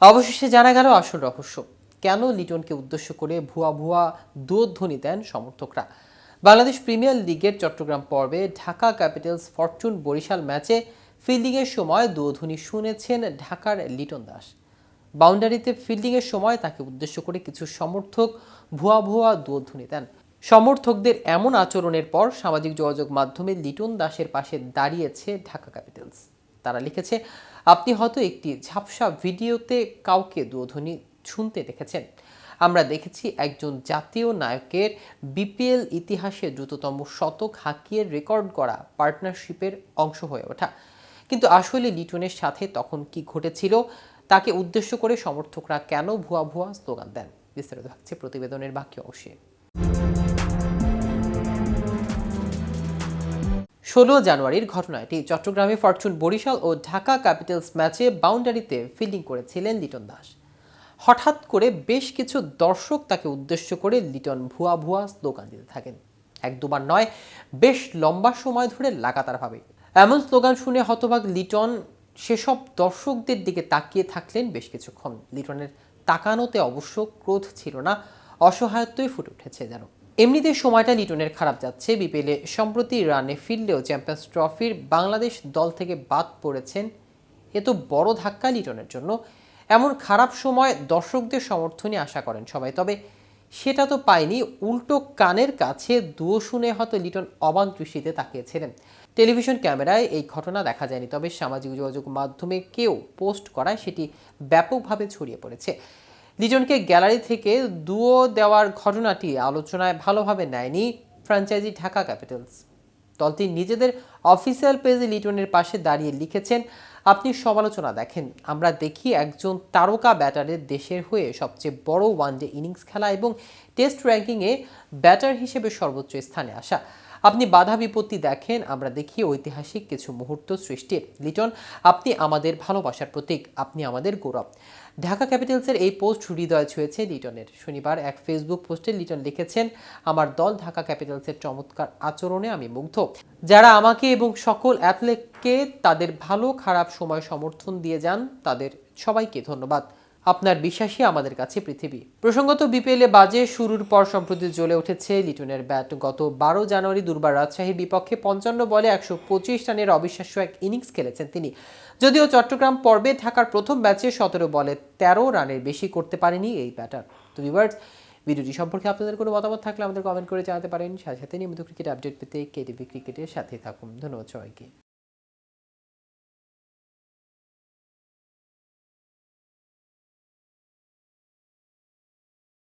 অবশেষে জানা গেল আসল রহস্য। কেন লিটনকে উদ্দেশ্য করে ভুয়া ভুয়া দুধ্বনি দেন সমর্থকরা। বাংলাদেশ প্রিমিয়ার লিগের চট্টগ্রাম পর্বে ঢাকা ক্যাপিটালস ফরচুন বরিশাল ম্যাচে ফিল্ডিংয়ের সময় দুধ্বনি শুনেছেন ঢাকার লিটন দাস। বাউন্ডারিতে ফিল্ডিংয়ের সময় তাকে উদ্দেশ্য করে কিছু সমর্থক ভুয়া ভুয়া দুধ্বনি দেন। সমর্থকদের এমন আচরণের পর সামাজিক যোগাযোগ মাধ্যমে লিটন দাসের পাশে দাঁড়িয়েছে ঢাকা ক্যাপিটালস। তারা লিখেছে, আপনি হয়তো একটি ঝাপসা ভিডিওতে কাউকে দুধ্বনি শুনতে দেখেছেন। আমরা দেখেছি একজন জাতীয় নায়কের বিপিএল ইতিহাসে দ্রুততম শতক হাঁকিয়ে রেকর্ড করা পার্টনারশিপের অংশ হয়ে ওঠা। কিন্তু আসলে লিটনের সাথে তখন কি ঘটেছিল, তাকে উদ্দেশ্য করে সমর্থকরা কেন ভুয়া ভুয়া স্লোগান দেন, বিস্তারিত থাকছে প্রতিবেদনের বাকি অংশে। 16 জানুয়ারির ঘটনা এটি। চট্টগ্রামে ফরচুন বরিশাল ও ঢাকা ক্যাপিটালস ম্যাচে বাউন্ডারিতে ফিল্ডিং করেছিলেন লিটন দাস। হঠাৎ করে বেশ কিছু দর্শক তাকে উদ্দেশ্য করে লিটন ভুয়া ভুয়া স্লোগান দিতে থাকেন। এক দুবার নয়, বেশ লম্বা সময় ধরে লাগাতারভাবে। এমন স্লোগান শুনে হতবাক লিটন সেসব দর্শকদের দিকে তাকিয়ে থাকলেন বেশ কিছুক্ষণ। লিটনের তাকানোতে অবশ্য ক্রোধ ছিল না, অসহায়ত্বই ফুটে উঠেছে যেন। এমনিতে সময়টা লিটনের খারাপ যাচ্ছে। বিপিএলে সম্প্রতি রানে ফিরলেও চ্যাম্পিয়ন্স ট্রফির বাংলাদেশ দল থেকে বাদ পড়েছেন। এ তো বড় ধাক্কা লিটনের জন্য। এমন খারাপ সময় দর্শকদের সমর্থনই আশা করেন সবাই, তবে সেটা তো পায়নি। উল্টো কানের কাছে দুয়ো শুনে হয়তো লিটন অবাক দৃষ্টিতে তাকিয়েছিলেন। টেলিভিশন ক্যামেরায় এই ঘটনা দেখা যায়নি, তবে সামাজিক যোগাযোগ মাধ্যমে কেউ পোস্ট করায় সেটি ব্যাপকভাবে ছড়িয়ে পড়েছে। লিটনকে গ্যালারি থেকে দুয়ো দেওয়ার ঘটনাটি আলোচনায় ভালোভাবে নেয়নি ফ্র্যাঞ্চাইজি ঢাকা ক্যাপিটালস। দলটি নিজেদের অফিসিয়াল পেজে লিটনের পাশে দাঁড়িয়ে লিখেছেন, আপনি সমালোচনা দেখেন, আমরা দেখি একজন তারকা ব্যাটারের দেশের হয়ে সবচেয়ে বড় ওয়ানডে ইনিংস খেলা এবং টেস্ট র্যাঙ্কিংয়ে ব্যাটার হিসেবে সর্বোচ্চ স্থানে আসা। আপনি বাধা বিপত্তি দেখেন, আমরা দেখি ঐতিহাসিক কিছু মুহূর্ত সৃষ্টির। লিটন, আপনি আমাদের ভালোবাসার প্রতীক, আপনি আমাদের গৌরব। ঢাকা ক্যাপিটালসের এই পোস্ট হৃদয় ছুঁয়েছে লিটনের। শনিবার এক ফেসবুক পোস্টে লিটন লিখেছেন, আমার দল ঢাকা ক্যাপিটালসের চমৎকার আচরণে আমি মুগ্ধ। যারা আমাকে এবং সকল অ্যাথলেটকে তাদের ভালো খারাপ সময় সমর্থন দিয়ে যান, তাদের সবাইকে ধন্যবাদ। আপনার বিশ্বাসই আমাদের কাছে পৃথিবী। প্রসঙ্গত, বিপিএলে বাজে শুরুর পর সম্প্রতি জ্বলে উঠেছে লিটনের ব্যাট। গত 12 জানুয়ারি দুর্বার রাজশাহীর বিপক্ষে 55 বলে 125 রানের অবিশ্বাস্য এক ইনিংস খেলেছেন তিনি। যদিও চট্টগ্রাম পর্বে ঢাকার প্রথম ম্যাচে 17 বলে 13 রানের বেশি করতে পারেনি এই ব্যাটার। তো ভিউয়ার্স, ভিডিওটি সম্পর্কে আপনাদের কোনো মতামত থাকলে আমাদের কমেন্ট করে জানাতে পারেন। সাথে সাথে নিয়মিত ক্রিকেট আপডেট পেতে কেটিভি ক্রিকেটের সাথে থাকুন। ধন্যবাদ সবাইকে।